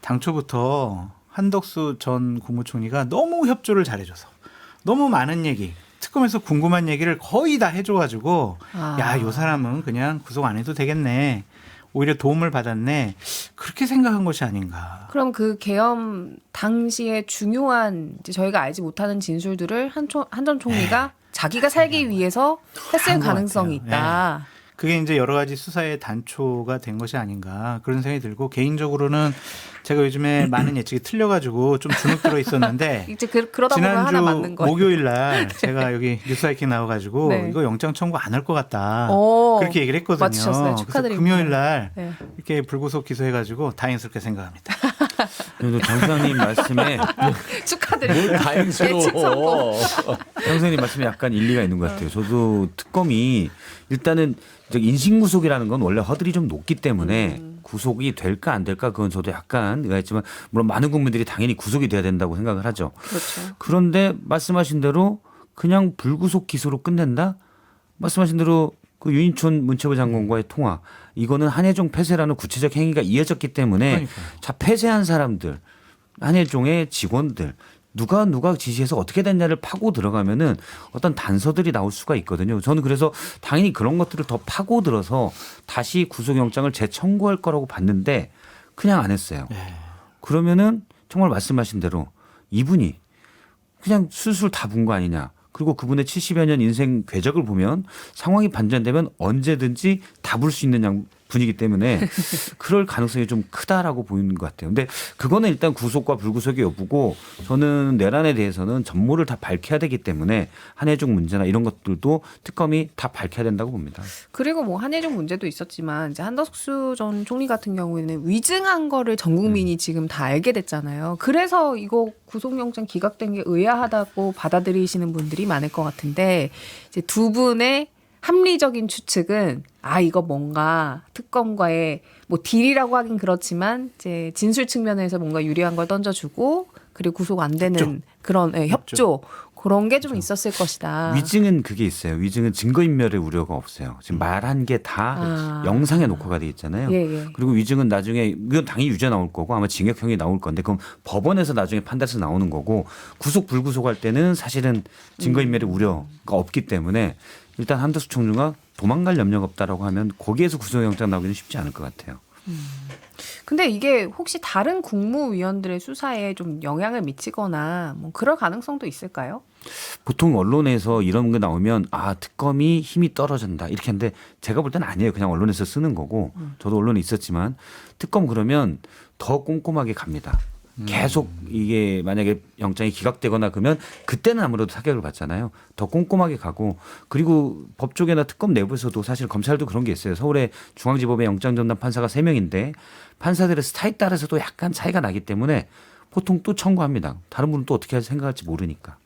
당초부터 한덕수 전 국무총리가 너무 협조를 잘해줘서 너무 많은 얘기 특검에서 궁금한 얘기를 거의 다 해줘가지고 야, 요 사람은 그냥 구속 안 해도 되겠네. 오히려 도움을 받았네. 그렇게 생각한 것이 아닌가. 그럼 그 계엄 당시에 중요한 이제 저희가 알지 못하는 진술들을 한 전 총리가 자기가 살기 위해서 했을 한것 가능성이 같아요. 있다. 그게 이제 여러 가지 수사의 단초가 된 것이 아닌가 그런 생각이 들고 개인적으로는 제가 요즘에 많은 예측이 틀려가지고 좀 주눅 들어 있었는데 이제 그러다 보면 하나 지난주 맞는 거예요. 목요일 날 제가 여기 뉴스하이킹 나와가지고 네. 이거 영장 청구 안 할 것 같다 오, 그렇게 얘기를 했거든요. 맞추셨어요. 그래서 축하드립니다. 금요일 날 네. 이렇게 불구속 기소해가지고 다행스럽게 생각합니다. 그래도 장 소장님 말씀에 축하드립니다. 다행스러워. 장 소장님 말씀에 약간 일리가 있는 것 같아요. 저도 특검이 일단은 이제 인신구속이라는 건 원래 허들이 좀 높기 때문에 구속이 될까 안 될까 그건 저도 약간 의아했지만 물론 많은 국민들이 당연히 구속이 돼야 된다고 생각을 하죠. 그렇죠. 그런데 말씀하신 대로 그냥 불구속 기소로 끝낸다? 말씀하신 대로 그 유인촌 문체부 장관과의 통화 이거는 한예종 폐쇄라는 구체적 행위가 이어졌기 때문에 그러니까요. 자 폐쇄한 사람들 한예종의 직원들 누가 지시해서 어떻게 됐냐를 파고 들어가면은 어떤 단서들이 나올 수가 있거든요. 저는 그래서 당연히 그런 것들을 더 파고 들어서 다시 구속영장을 재청구할 거라고 봤는데 그냥 안 했어요. 그러면은 정말 말씀하신 대로 이분이 그냥 술술 다 분 거 아니냐. 그리고 그분의 70여 년 인생 궤적을 보면 상황이 반전되면 언제든지 다 불 수 있는 분이기 때문에 그럴 가능성이 좀 크다라고 보이는 것 같아요. 근데 그거는 일단 구속과 불구속의 여부고 저는 내란에 대해서는 전모를 다 밝혀야 되기 때문에 한해종 문제나 이런 것들도 특검이 다 밝혀야 된다고 봅니다. 그리고 뭐 한예종 문제도 있었지만 이제 한덕수 전 총리 같은 경우에는 위증한 거를 전 국민이 지금 다 알게 됐잖아요. 그래서 이거 구속영장 기각된 게 의아하다고 받아들이시는 분들이 많을 것 같은데 이제 두 분의 합리적인 추측은 이거 뭔가 특검과의 뭐 딜이라고 하긴 그렇지만 이제 진술 측면에서 뭔가 유리한 걸 던져주고 그리고 구속 안 되는 그런 협조 그런 게 좀 있었을 것이다. 위증은 그게 있어요. 위증은 증거인멸의 우려가 없어요. 지금 말한 게 다 영상에 녹화가 돼 있잖아요. 예. 그리고 위증은 나중에 이건 당연히 유죄 나올 거고 아마 징역형이 나올 건데 그럼 법원에서 나중에 판단해서 나오는 거고 구속 불구속할 때는 사실은 증거인멸의 우려가 없기 때문에 일단 한덕수 총리가 도망갈 염려가 없다라고 하면 거기에서 구속영장 나오기는 쉽지 않을 것 같아요. 근데 이게 혹시 다른 국무위원들의 수사에 좀 영향을 미치거나 뭐 그럴 가능성도 있을까요? 보통 언론에서 이런 게 나오면 특검이 힘이 떨어진다 이렇게 하는데 제가 볼 때는 아니에요. 그냥 언론에서 쓰는 거고 저도 언론에 있었지만 특검 그러면 더 꼼꼼하게 갑니다. 계속 이게 만약에 영장이 기각되거나 그러면 그때는 아무래도 타격을 받잖아요. 더 꼼꼼하게 가고 그리고 법 쪽이나 특검 내부에서도 사실 검찰도 그런 게 있어요. 서울의 중앙지법의 영장전담 판사가 3명인데 판사들의 스타일에 따라서도 약간 차이가 나기 때문에 보통 또 청구합니다. 다른 분은 또 어떻게 생각할지 모르니까.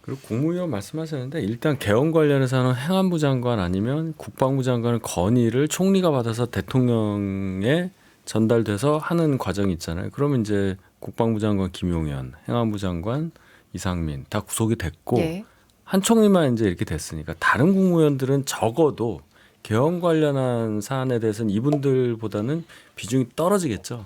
그리고 국무위원 말씀하셨는데 일단 개헌 관련해서는 행안부 장관 아니면 국방부 장관의 건의를 총리가 받아서 대통령에 전달돼서 하는 과정이 있잖아요. 그러면 이제 국방부 장관 김용현, 행안부 장관 이상민 다 구속이 됐고 예. 한 총리만 이제 이렇게 됐으니까 다른 국무위원들은 적어도 개헌 관련한 사안에 대해서는 이분들보다는 비중이 떨어지겠죠.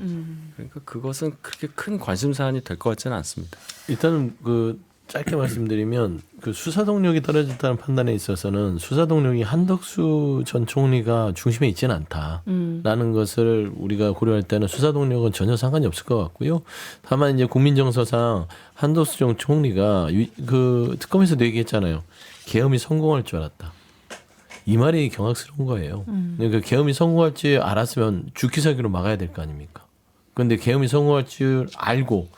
그러니까 그것은 그렇게 큰 관심 사안이 될 것 같지는 않습니다. 일단은 그 짧게 말씀드리면 그 수사 동력이 떨어졌다는 판단에 있어서는 수사 동력이 한덕수 전 총리가 중심에 있지는 않다라는 것을 우리가 고려할 때는 수사 동력은 전혀 상관이 없을 것 같고요. 다만 이제 국민 정서상 한덕수 전 총리가 그 특검에서도 얘기했잖아요. 계엄이 성공할 줄 알았다. 이 말이 경악스러운 거예요. 그러니까 계엄이 성공할 줄 알았으면 죽기사기로 막아야 될 거 아닙니까? 그런데 계엄이 성공할 줄 알고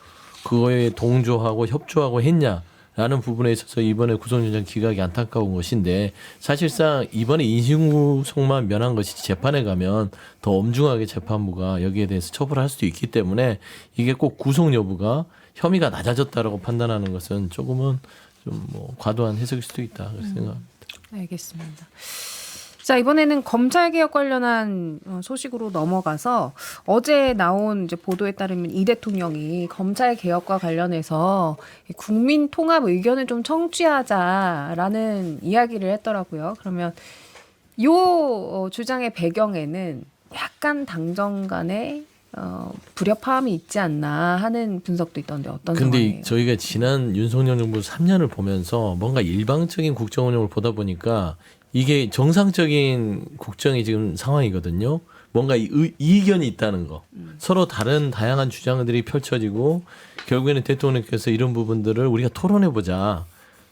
그거에 동조하고 협조하고 했냐라는 부분에 있어서 이번에 구속영장 기각이 안타까운 것인데 사실상 이번에 인신구속만 면한 것이 재판에 가면 더 엄중하게 재판부가 여기에 대해서 처벌할 수도 있기 때문에 이게 꼭 구속 여부가 혐의가 낮아졌다라고 판단하는 것은 조금은 좀 뭐 과도한 해석일 수도 있다 그렇게 생각합니다. 알겠습니다. 자, 이번에는 검찰 개혁 관련한 소식으로 넘어가서 어제 나온 이제 보도에 따르면 이 대통령이 검찰 개혁과 관련해서 국민 통합 의견을 좀 청취하자라는 이야기를 했더라고요. 그러면 요 주장의 배경에는 약간 당정 간의 불협화음이 있지 않나 하는 분석도 있던데 어떤 근데 상황이에요? 저희가 지난 윤석열 정부 3년을 보면서 뭔가 일방적인 국정 운영을 보다 보니까 이게 정상적인 국정이 지금 상황이거든요. 뭔가 이견이 있다는 거. 서로 다른 다양한 주장들이 펼쳐지고 결국에는 대통령께서 이런 부분들을 우리가 토론해보자.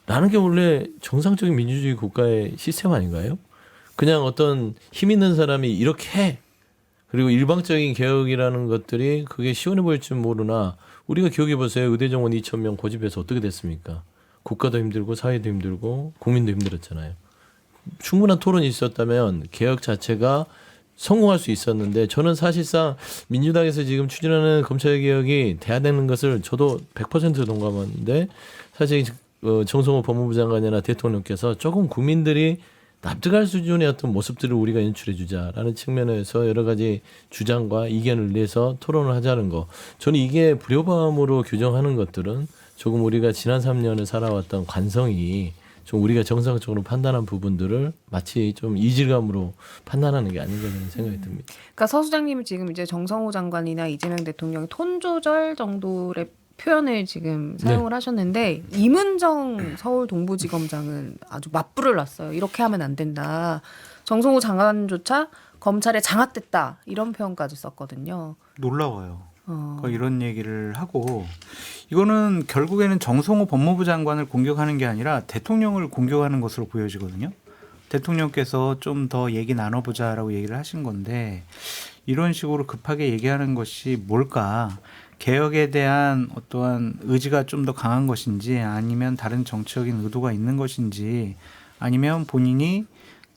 라는 게 원래 정상적인 민주주의 국가의 시스템 아닌가요? 그냥 어떤 힘 있는 사람이 이렇게 해. 그리고 일방적인 개혁이라는 것들이 그게 시원해 보일 줄 모르나 우리가 기억해보세요. 의대 정원 2,000명 고집해서 어떻게 됐습니까? 국가도 힘들고 사회도 힘들고 국민도 힘들었잖아요. 충분한 토론이 있었다면 개혁 자체가 성공할 수 있었는데 저는 사실상 민주당에서 지금 추진하는 검찰개혁이 돼야 되는 것을 저도 100% 동감하는데 사실 정성호 법무부 장관이나 대통령께서 조금 국민들이 납득할 수준의 어떤 모습들을 우리가 연출해 주자라는 측면에서 여러 가지 주장과 이견을 내서 토론을 하자는 거. 저는 이게 불협화음으로 규정하는 것들은 조금 우리가 지난 3년을 살아왔던 관성이 좀 우리가 정상적으로 판단한 부분들을 마치 좀 이질감으로 판단하는 게 아닌가 저는 생각이 듭니다. 그러니까 서 수장님은 지금 이제 정성호 장관이나 이재명 대통령의 톤 조절 정도의 표현을 지금 사용을 하셨는데 이문정 서울 동부지검장은 아주 맞불을 놨어요. 이렇게 하면 안 된다. 정성호 장관조차 검찰에 장악됐다. 이런 표현까지 썼거든요. 놀라워요. 이런 얘기를 하고 이거는 결국에는 정성호 법무부 장관을 공격하는 게 아니라 대통령을 공격하는 것으로 보여지거든요. 대통령께서 좀 더 얘기 나눠보자라고 얘기를 하신 건데 이런 식으로 급하게 얘기하는 것이 뭘까? 개혁에 대한 어떠한 의지가 좀 더 강한 것인지 아니면 다른 정치적인 의도가 있는 것인지 아니면 본인이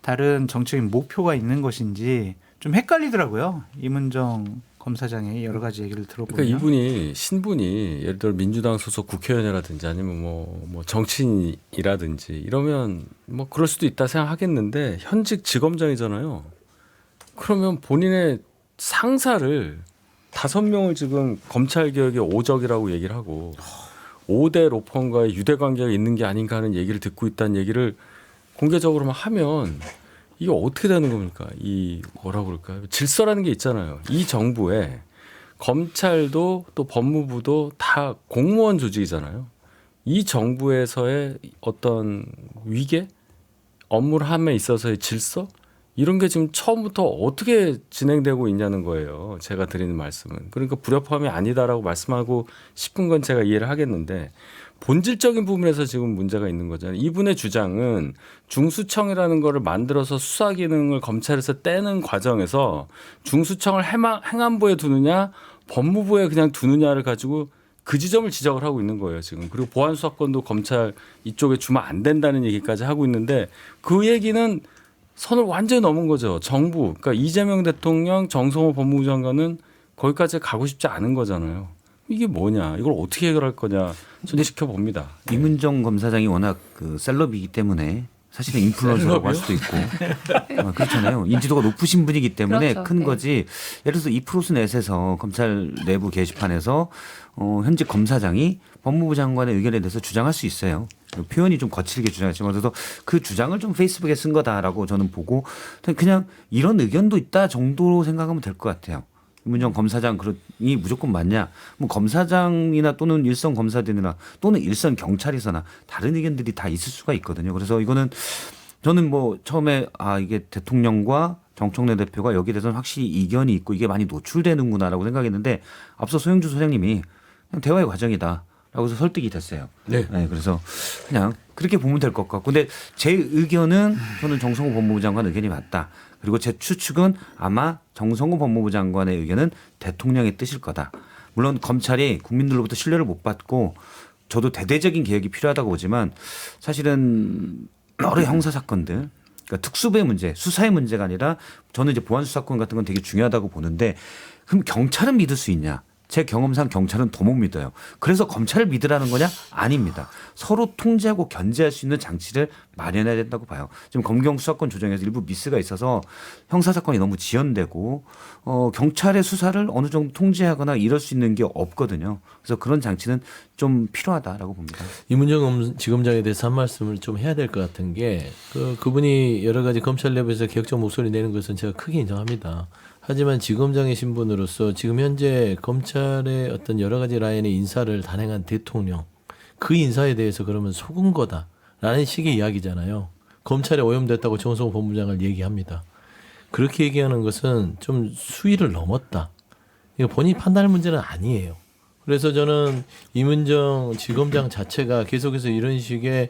다른 정치적인 목표가 있는 것인지 좀 헷갈리더라고요. 이문정 검사장의 여러 가지 얘기를 들어보면. 그러니까 이분이 신분이 예를 들어 민주당 소속 국회의원이라든지 아니면 뭐 정치인이라든지 이러면 뭐 그럴 수도 있다 생각하겠는데 현직 지검장이잖아요. 그러면 본인의 상사를 5명을 지금 검찰개혁의 오적이라고 얘기를 하고 5대 로펌과의 유대관계가 있는 게 아닌가 하는 얘기를 듣고 있다는 얘기를 공개적으로만 하면 이게 어떻게 되는 겁니까? 이 뭐라고 그럴까요? 질서라는 게 있잖아요. 이 정부에 검찰도 또 법무부도 다 공무원 조직이잖아요. 이 정부에서의 어떤 위계, 업무함에 있어서의 질서 이런 게 지금 처음부터 어떻게 진행되고 있냐는 거예요. 제가 드리는 말씀은. 그러니까 불협화음이 아니다라고 말씀하고 싶은 건 제가 이해를 하겠는데 본질적인 부분에서 지금 문제가 있는 거잖아요. 이분의 주장은 중수청이라는 거를 만들어서 수사 기능을 검찰에서 떼는 과정에서 중수청을 행안부에 두느냐 법무부에 그냥 두느냐를 가지고 그 지점을 지적을 하고 있는 거예요. 지금. 그리고 보안수사권도 검찰 이쪽에 주면 안 된다는 얘기까지 하고 있는데 그 얘기는 선을 완전히 넘은 거죠. 정부, 그러니까 이재명 대통령, 정성호 법무부 장관은 거기까지 가고 싶지 않은 거잖아요. 이게 뭐냐, 이걸 어떻게 해결할 거냐, 저는 지켜봅니다. 이문정 검사장이 워낙 그 셀럽이기 때문에 사실은 인플루언서라고 할 수도 있고 그렇잖아요. 인지도가 높으신 분이기 때문에 그렇죠. 큰 네. 거지. 예를 들어서 이프로스넷에서 검찰 내부 게시판에서 현직 검사장이 법무부 장관의 의견에 대해서 주장할 수 있어요. 표현이 좀 거칠게 주장했지만 그래서 그 주장을 좀 페이스북에 쓴 거다라고 저는 보고 그냥 이런 의견도 있다 정도로 생각하면 될 것 같아요. 이문정 검사장 그러니 무조건 맞냐? 뭐 검사장이나 또는 일선 검사들이나 또는 일선 경찰에서나 다른 의견들이 다 있을 수가 있거든요. 그래서 이거는 저는 뭐 처음에 이게 대통령과 정청래 대표가 여기에 대해서는 확실히 이견이 있고 이게 많이 노출되는구나라고 생각했는데 앞서 소영주 소장님이 그냥 대화의 과정이다라고 해서 설득이 됐어요. 네. 그래서 그냥 그렇게 보면 될 것 같고 근데 제 의견은 저는 정성호 법무부 장관 의견이 맞다. 그리고 제 추측은 아마 정성호 법무부 장관의 의견은 대통령의 뜻일 거다. 물론 검찰이 국민들로부터 신뢰를 못 받고 저도 대대적인 개혁이 필요하다고 보지만 사실은 여러 형사 사건들 그러니까 특수부의 문제, 수사의 문제가 아니라 저는 이제 보안 수사권 같은 건 되게 중요하다고 보는데 그럼 경찰은 믿을 수 있냐? 제 경험상 경찰은 더 못 믿어요. 그래서 검찰을 믿으라는 거냐? 아닙니다. 서로 통제하고 견제할 수 있는 장치를 마련해야 된다고 봐요. 지금 검경 수사권 조정에서 일부 미스가 있어서 형사 사건이 너무 지연되고 경찰의 수사를 어느 정도 통제하거나 이럴 수 있는 게 없거든요. 그래서 그런 장치는 좀 필요하다라고 봅니다. 이문정 지검장에 대해서 한 말씀을 좀 해야 될 것 같은 게 그분이 여러 가지 검찰 내부에서 개혁적 목소리 내는 것은 제가 크게 인정합니다. 하지만 지검장의 신분으로서 지금 현재 검찰의 어떤 여러 가지 라인의 인사를 단행한 대통령 그 인사에 대해서 그러면 속은 거다라는 식의 이야기잖아요. 검찰에 오염됐다고 정성호 법무장을 얘기합니다. 그렇게 얘기하는 것은 좀 수위를 넘었다. 이거 본인 판단할 문제는 아니에요. 그래서 저는 이문정 지검장 자체가 계속해서 이런 식의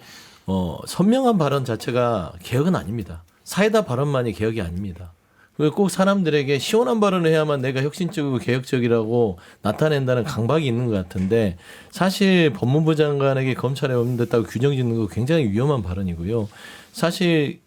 선명한 발언 자체가 개혁은 아닙니다. 사이다 발언만이 개혁이 아닙니다. 꼭 사람들에게 시원한 발언을 해야만 내가 혁신적이고 개혁적이라고 나타낸다는 강박이 있는 것 같은데 사실 법무부 장관에게 검찰에 오염됐다고 규정 짓는 거 굉장히 위험한 발언이고요. 사실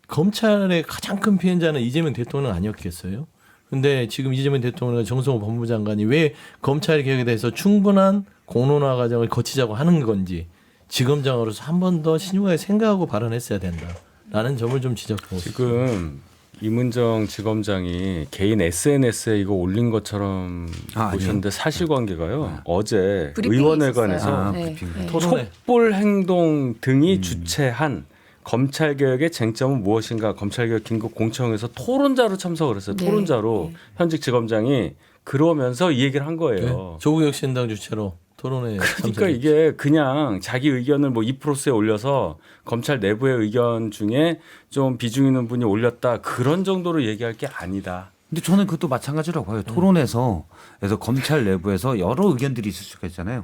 검찰의 가장 큰 피해자는 이재명 대통령 아니었겠어요? 근데 지금 이재명 대통령과 정성호 법무부 장관이 왜 검찰 개혁에 대해서 충분한 공론화 과정을 거치자고 하는 건지 지검장으로서 한 번 더 신중하게 생각하고 발언했어야 된다라는 점을 좀 지적하고 싶습니다. 지금 이문정 지검장이 개인 SNS에 이거 올린 것처럼 보셨는데 사실관계가요. 어제 브리핑이 의원회관에서 있었어요. 네. 네. 토론회. 촛불 행동 등이 주최한 검찰개혁의 쟁점은 무엇인가 검찰개혁 긴급 공청회에서 토론자로 참석을 했어요. 네. 토론자로 네. 현직 지검장이 그러면서 이 얘기를 한 거예요. 조국혁신당 주최로 토론회 그러니까 참석했죠. 이게 그냥 자기 의견을 뭐 이프로스에 올려서 검찰 내부의 의견 중에 좀 비중 있는 분이 올렸다 그런 정도로 얘기할 게 아니다. 근데 저는 그것도 마찬가지라고 봐요. 토론에서 그래서 검찰 내부에서 여러 의견들이 있을 수가 있잖아요.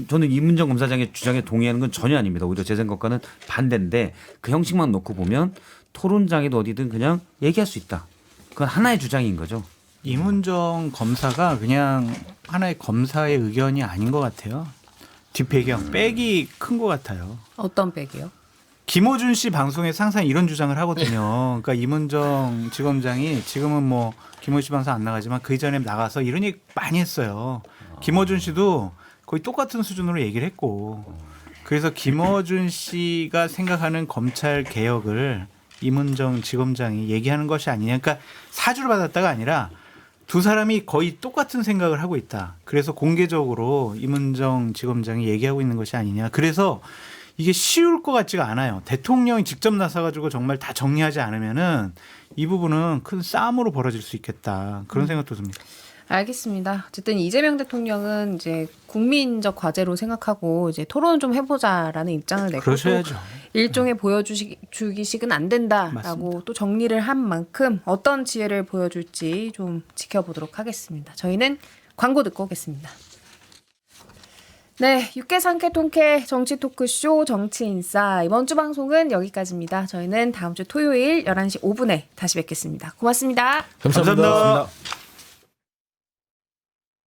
저는 이문정 검사장의 주장에 동의하는 건 전혀 아닙니다. 오히려 제 생각과는 반대인데 그 형식만 놓고 보면 토론장에도 어디든 그냥 얘기할 수 있다. 그건 하나의 주장인 거죠. 이문정 검사가 그냥 하나의 검사의 의견이 아닌 것 같아요. 뒷배경, 백이 큰 것 같아요. 어떤 백이요? 김호준 씨 방송에서 항상 이런 주장을 하거든요. 그러니까 이문정 지검장이 지금은 뭐 김호준 씨 방송 안 나가지만 그 이전에 나가서 이런 얘기 많이 했어요. 김호준 씨도 거의 똑같은 수준으로 얘기를 했고 그래서 김어준 씨가 생각하는 검찰 개혁을 이문정 지검장이 얘기하는 것이 아니냐. 그러니까 사주를 받았다가 아니라 두 사람이 거의 똑같은 생각을 하고 있다. 그래서 공개적으로 이문정 지검장이 얘기하고 있는 것이 아니냐. 그래서 이게 쉬울 것 같지가 않아요. 대통령이 직접 나서가지고 정말 다 정리하지 않으면은 이 부분은 큰 싸움으로 벌어질 수 있겠다. 그런 생각도 듭니다. 알겠습니다. 어쨌든 이재명 대통령은 이제 국민적 과제로 생각하고 이제 토론을 좀 해보자라는 입장을 내고 그러셔야죠. 일종의 보여주기식은 안 된다라고 맞습니다. 또 정리를 한 만큼 어떤 지혜를 보여줄지 좀 지켜보도록 하겠습니다. 저희는 광고 듣고 오겠습니다. 네, 6개 상쾌 통쾌 정치 토크쇼 정치인싸 이번 주 방송은 여기까지입니다. 저희는 다음 주 토요일 11시 5분에 다시 뵙겠습니다. 고맙습니다. 감사합니다. 감사합니다.